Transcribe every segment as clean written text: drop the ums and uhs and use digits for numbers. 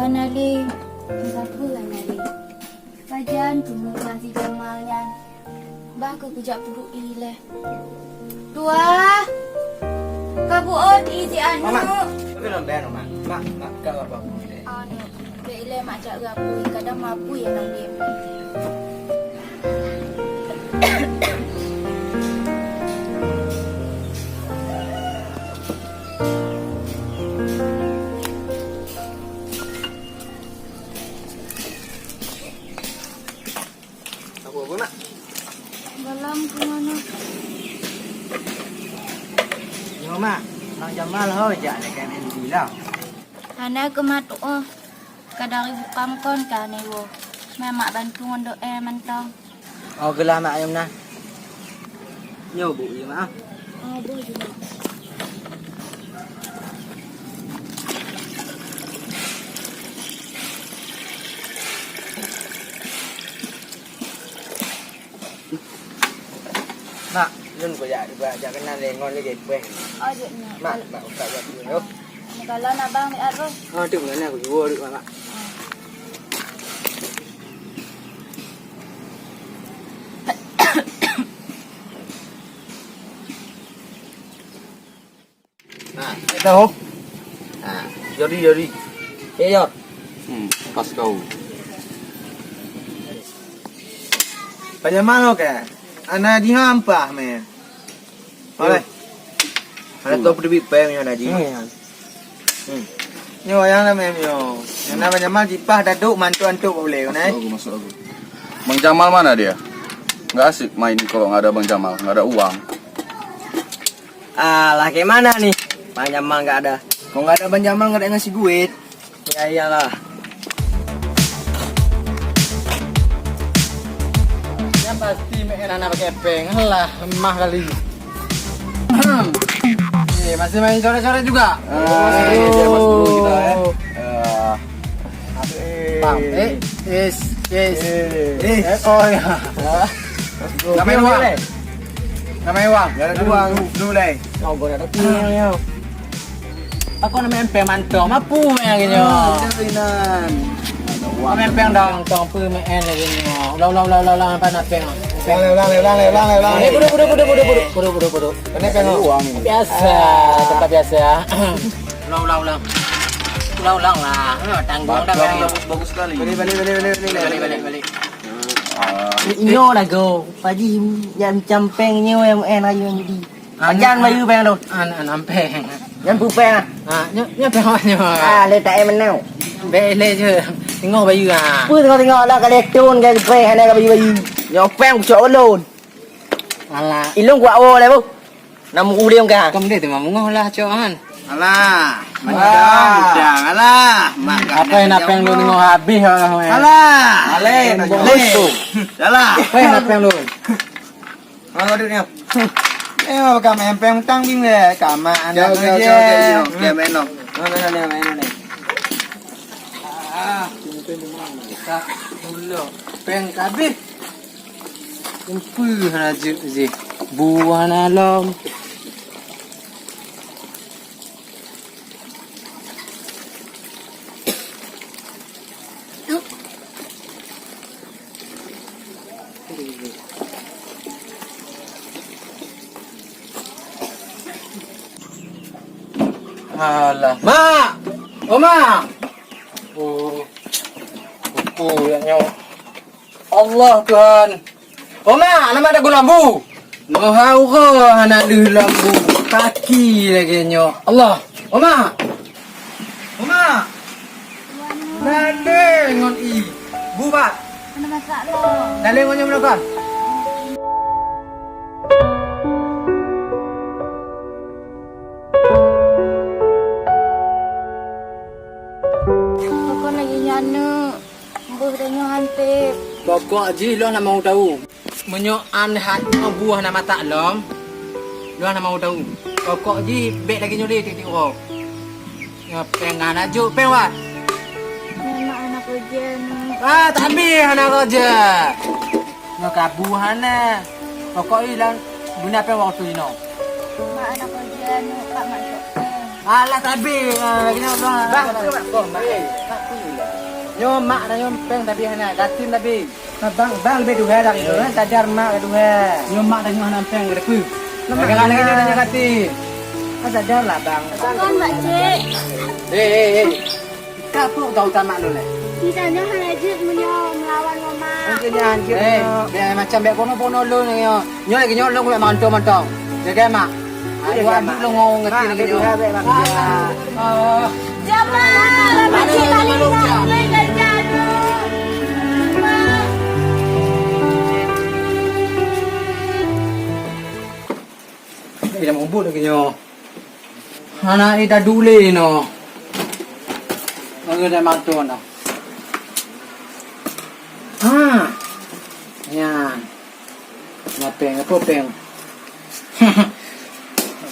Hanali, kenapa Hanali? Kajian tunggulah si Jamal yan. Baka kejap perut ileh. Tua, kabuon isi anu. Tapi lembayan mak. Mak kau apa? Anu, dia ileh mak cak rapui. Kadang mapu ya nang dia. Apa mak? Dalam ke mana? Yo mak, Bang Jamal ho jak dekat MND lah. Hana ke matuk oh. Kadang ibu kamkon ka ni wo. Mak bantu ngondo mantong. Oh gelah mak ayam nah. Nyo bu ya mak. Oh, boleh juga. Mak, lun ko jak jak kenal lengon lagi pe. Oh, dia ni. Mak tak jak dulu. Kalau nak bang ni aro. Oh tu mana aku jual dekat mak. Tahu? Jori. Ya. Pas kau. Panjamal ke? Ana di hampah me. Oleh. Ana tu pergi peng yo naji. Nyo yang nama yo. Yang nama Jamal jipah daduk mantu-antuk boleh kan? Masuk aku. Bang Jamal mana dia? Nggak asik main kalau nggak ada Bang Jamal, nggak ada uang. Alah kayak mana nih? Bang Jamal nggak ada. Kalau nggak ada Bang Jamal nggak ada ngasih duit. Ya iyalah. Yang pasti main anak pakai peng. Alah, emah kali. Masih main sore-sore juga. Dia mas dulu kita ya. Bang, yes. Oh ya. Namanya uang. Namanya uang. Gak ada uang dulu deh. Oh, gue ada pinya. Aku namanya empeng mantong, mapu yang gini. Jalinan. Kami empeng dong, tong pu main lagi ni. Ulang apa nak peng? Ulang. Bodoh. Ini peng uang ini. Biasa, tempat biasa ya. Ulang. Ulang lah. Tanggung dah peng. Bagus sekali. Balik. Inyo lah go. Paji yang campeng nyo yang enak yang jadi. Pajan bayu peng tu. An peng. Yang pu peng. Nya peng awaknya. Letak menau. Bele je. Tengok bayu ah. Pu tengok lah kalau tun ke peng ada bayu. Nyo peng cok ulun. Alah. Ilung kuat oh le bu. Nam ulium ka. Kamu dia tengok mengoh lah coan. Alah. Udang. Alah. Apa yang nak peng lu tengok habis lah. Alah. Ale. Alah. Apa yang nak peng lu? Mana duduknya? Mau kami empeng tanggung deh, kama anak kerja. Oke, menok. Mana nih? Tak dulu. Peng kabeh. Empu rajuk je. Buah nalom. Alah, mak. Oh, mak. Oh, ya nyawa. Allah Tuhan. Oh, mak, nama ada lambu. Mau kau anak di lambu. Kaki lagi nyawa. Allah. Oh, mak. Nade ngon i. Bubat. Mana masak lo? Nade ngon nyom kan? Kau lagi nyana. Buh denyo hantip. Pokok je lo nak mau tahu. Menyoam hat buah nama tak lom. Lo nak mau tahu. Pokok je bek lagi nyuri titik ro. Ya pengan aja pewat. Memang anak kerja ni. Tak ambil anak kerja. Nak kabuhan nah. Pokok hilang guna apa waktu ini? Mak anak kerja ni. Pak mak cok. Alah tabi. Kena bang. Nyo mak dah nyo peng tabi hana. Datin tabi. Bang lebih duha dah itu. Sadar mak duha. Nyo mak dah nyo hana peng gede ku. Kadang-kadang kita nanya kati. Sadar lah bang. Con makcik. Kak pun tahu tak mak dulu. Kita jangan lanjut melawan mama. Mungkin anjir. Biar macam bek pono-pono lu ni nyo. Nyo lagi nyo lu kule mantau-mantau. Jaga mak. Aduh, aduh lu ngong ngerti lagi nyo. Jamal, makcik balik dah. Boleh kerja tu. Dah mabuk lagi nyo. Anak ni dah dule no. Lagi dah mantau no. Yan. Mapeng apa peng?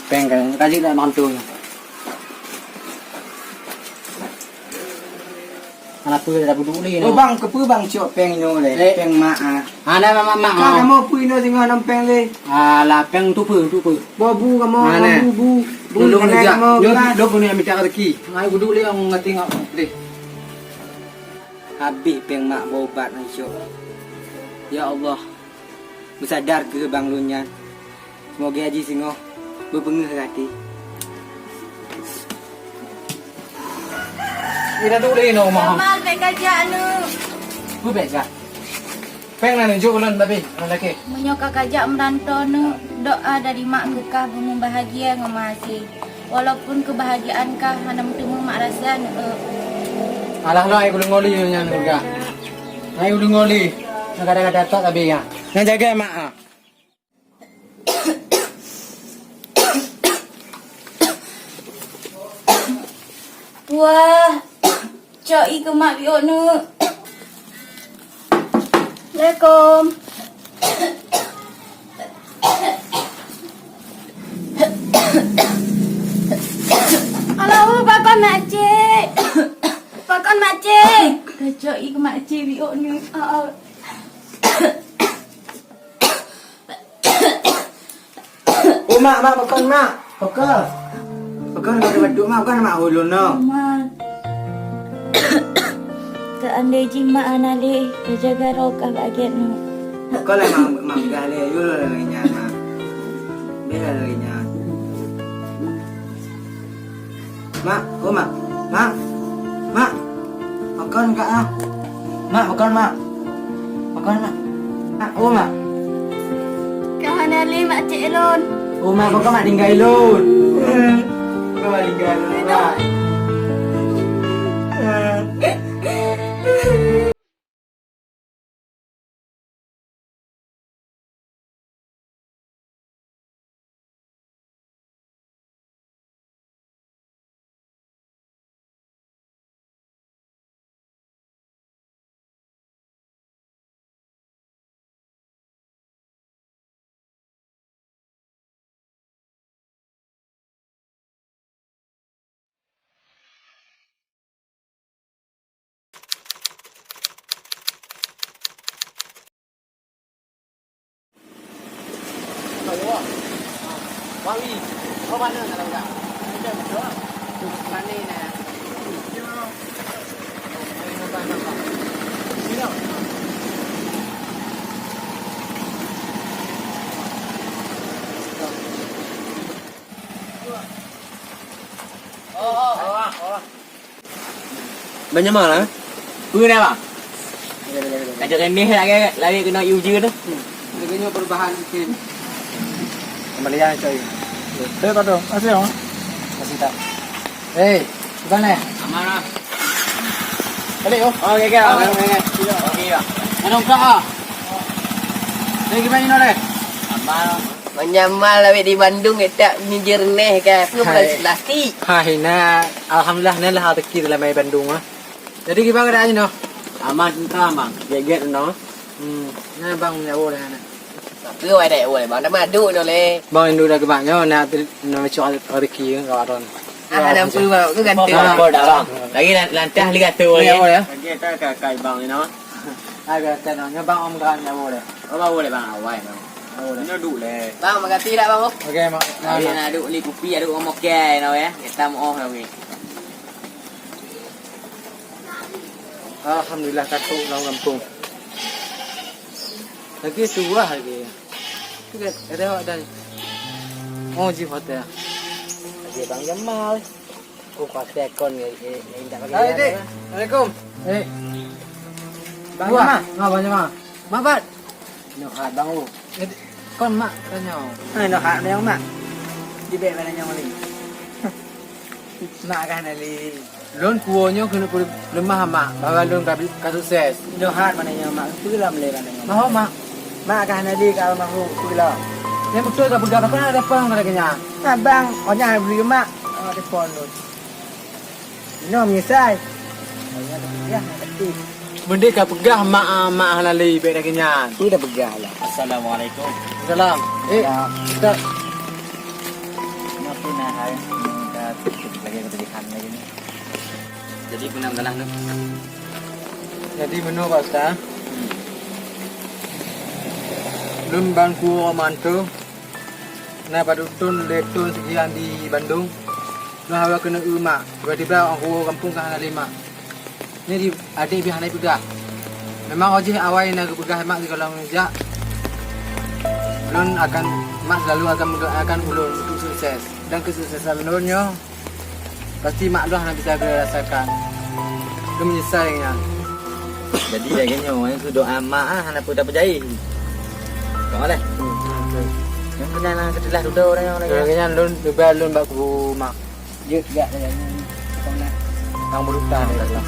Peng kan kali dah mantau. Anak tu dah dule no. Oh bang, kepu bang cok peng nyo le. Peng mak ah. Ana mak. Kamu pui no tengok nam peng le. Alah peng tu pu. Bobu kamu, bu. Dulu ni dia. Dulu punya minta rezeki. Ngai dulu le orang tengok deh. Habis peng mak bobat nak cok. Ya Allah. Bersadar ke bang lunya. Semoga haji singo berpengeh hati. Ida dulu no mah. Jamal, baik kerja nu. Bu beja. Peng nak nunjuk ulun tapi lelaki. Menyokak kajak merantau nu. Doa dari mak kekah bumi bahagia ngemasi. Walaupun kebahagiaan kah hanya bertemu mak rasa Alah lo ai kudu ngoli nya nurga. Ai kudu ngoli. Kadang-kadang tak tapi ya. Yang jaga mak ah. Wah, cok ke mak biok nu. Assalamualaikum. Halo, pakon makcik. Pakon makcik. Cok ke makcik biok nu. Oh mak pakon mak. Pakon ada baduk mak bukan mak ulun no. Jamal. Seandainya jimat anali terjaga rokah bagian nu. Pakon lah mak gale yul lagi nya mak. Bela lagi nya. Mak, oh mak. Mak. Pakon kak ah. Mak, pakon mak. Oh mak. Kau anali makcik lon. Oh mak, pakon mak tinggal lun. Kau tinggal lun mak. Wangi. Oh mana nak enggak? Ada betul. Mana nak? Sini. Oh. Banyak malah. Pun dah bang. Ada remeh lagi kena uji tu. Lagi perubahan sikit. Kembali ya coy. Betul tak tu? Masih oh. Masih tak. Mana? Aman ah. Balik oh. Okey. Okey ya. Mana kau? Lagi gimana ni dek? Aman. Menyamal awak di Bandung tak ni jerneh ke. Ngebelas plastik. Hai na. Alhamdulillah ni lah rezeki dalam mai Bandung ah. Jadi gimana keadaannya no? Aman entah bang. Get no. Ni bang ni boleh ni. Cứ quay đẹp rồi, bọn nó mà đu nó lên. Bang Indo dah kebanyak nyo nak nak cakap rezeki kan kawan. Ada pun vào cứ gần từ. Kau dah bang. Lagi lantas lihat tu Boleh ya. boleh. Lagi tak kai bang ni no. Agak tak no bang om kan ya boleh. Apa boleh bang awal bang. Ini duk le. Bang, makasih dah bang. Okey, mak. Dia nak duk ni kopi, ada orang mokai tau ya. Kita mau tau ni. Alhamdulillah katuk orang kampung. Lagi tua lagi. Kita ada awak dah. Oh, ji hotel. Dia Bang Jamal. Aku pakai akun ni tak pakai. Hai, Dik. Assalamualaikum. Bang Buah. Jamal. Bang Jamal. Mak bat. Nak hat bang lu. Kon mak tanya. Nak hat yang mak. Di beg mana yang mali. Nak kan ali. Lon kuonyo kena lemah mak. Bawa lon ka sukses. Nak hat mana yang mak. Pulang le mana yang. Mau mak. Mak kan ali kalau mak pulang. Yang betul ka pegang apa ada pang ada kenya. Nah bang, orang beli mak. Telefon lu. Ini menyesal. Ya, tapi Benda ka pegah mak halali baik dah kenya. tu dah begah lah. Assalamualaikum. Salam. Ya. Kita Kenapa nak hari dah lagi ketulisan lagi ni. Jadi guna galah tu. jadi menu Pak Ustaz. Lun bangku romanto. Na padutun letun sekian di Bandung. Lu hawa kena umak. Tiba-tiba orang kampung kan ada mak. Ni di adik biar naik pedah. Memang wajib awal nak pedah mak di kolam meja. Ulun akan mak selalu akan mendoakan ulun untuk sukses dan kesuksesan ulunnya pasti mak lu nak bisa rasakan. Dia menyesalnya. Jadi lagi orang tu doa mak ah nak pun dapat jahit. Kau lah. Yang kena nak ketelah duduk orang yang lagi. Kayaknya lun lebih lun bak ku mak. Dia tidak ada yang kau nak. Ang berutan ni lah.